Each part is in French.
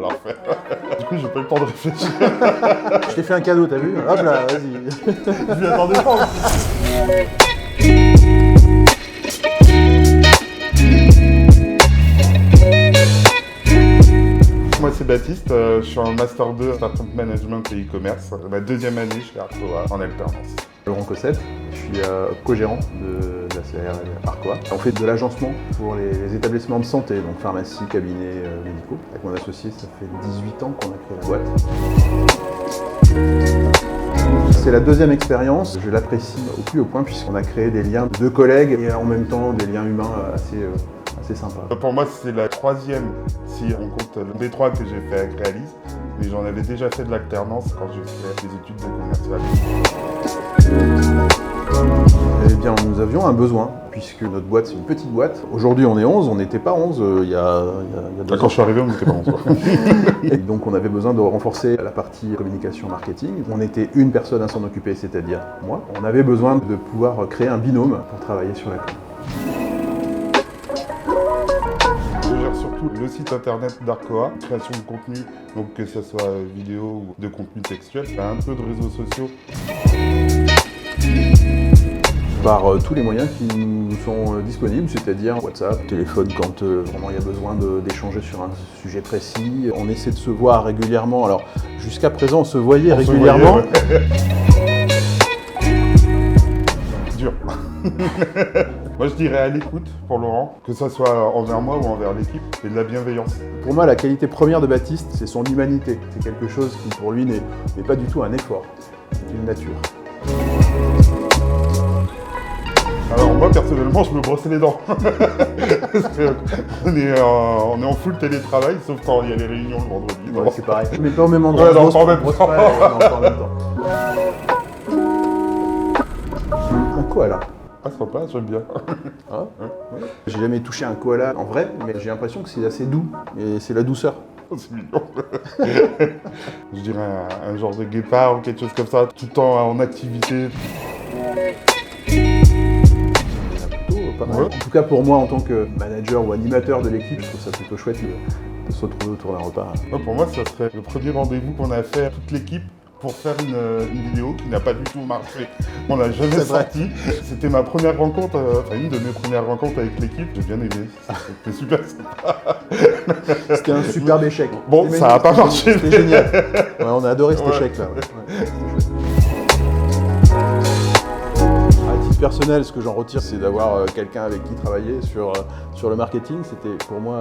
la refaire. Du coup, j'ai pas eu le temps de réfléchir. Je t'ai fait un cadeau, t'as vu? Hop là, vas-y. Je m'y attendais pas. Moi, c'est Baptiste, je suis en Master 2 Startup Management et e-commerce. Ma deuxième année chez Arcoa en alternance. Laurent Cossette, je suis co-gérant de la CRL Arcoa. On fait de l'agencement pour les établissements de santé, donc pharmacie, cabinets médicaux. Avec mon associé, ça fait 18 ans qu'on a créé la boîte. C'est la deuxième expérience, je l'apprécie au plus haut point puisqu'on a créé des liens de collègues et en même temps des liens humains assez sympas. Pour moi, c'est la troisième, si on compte le B3 que j'ai fait avec Realis, mais j'en avais déjà fait de l'alternance quand j'ai fait des études de commercial. Eh bien, nous avions un besoin, puisque notre boîte, c'est une petite boîte. Aujourd'hui, on est 11, on n'était pas 11 il y a 2 ans. Quand je suis arrivé, on n'était pas 11. Et donc, on avait besoin de renforcer la partie communication marketing. On était une personne à s'en occuper, c'est-à-dire moi. On avait besoin de pouvoir créer un binôme pour travailler sur la com. Je gère surtout le site internet d'Arcoa, création de contenu, donc que ce soit vidéo ou de contenu textuel, un peu de réseaux sociaux. Par tous les moyens qui nous sont disponibles, c'est-à-dire WhatsApp, téléphone quand vraiment il y a besoin d'échanger sur un sujet précis. On essaie de se voir régulièrement. Alors jusqu'à présent, on se voyait régulièrement. Dur. Moi je dirais à l'écoute pour Laurent, que ce soit envers moi ou envers l'équipe, et de la bienveillance. Pour moi, la qualité première de Baptiste, c'est son humanité. C'est quelque chose qui pour lui n'est pas du tout un effort, c'est une nature. Alors moi personnellement je me brossais les dents. Parce que on est en full télétravail, sauf quand il y a les réunions le vendredi. Ouais, c'est pareil. Mais pas au même endroit. Ouais, non, pas en même temps. Pas en même temps. Un koala. Ah sympa, j'aime bien. Ah, ouais. J'ai jamais touché un koala en vrai, mais j'ai l'impression que c'est assez doux. Et c'est la douceur. Oh, c'est mignon. Je dirais un genre de guépard ou quelque chose comme ça, tout le temps en activité. Pas mal. Ouais. En tout cas pour moi en tant que manager ou animateur de l'équipe, je trouve ça plutôt chouette de se retrouver autour d'un repas. Ouais, pour moi ça serait le premier rendez-vous qu'on a fait à toute l'équipe pour faire une vidéo qui n'a pas du tout marché. On l'a jamais sorti. C'était ma première rencontre, une de mes premières rencontres avec l'équipe. J'ai bien aimé, c'était super sympa. C'était un superbe échec. Bon, ça n'a pas marché. C'était génial. Ouais, on a adoré cet échec là. Ouais, personnel, ce que j'en retire, c'est d'avoir quelqu'un avec qui travailler sur le marketing. C'était pour moi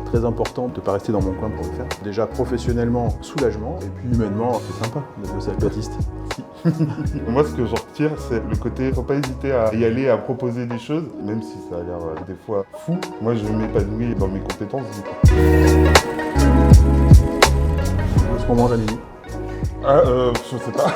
très important de ne pas rester dans mon coin pour le faire. Déjà professionnellement, soulagement, et puis humainement, c'est sympa de bosser avec Baptiste. Moi, ce que j'en retire, c'est le côté, faut pas hésiter à y aller, à proposer des choses, même si ça a l'air des fois fou. Moi, je m'épanouis dans mes compétences. Est-ce qu'on mange à midi? Je sais pas.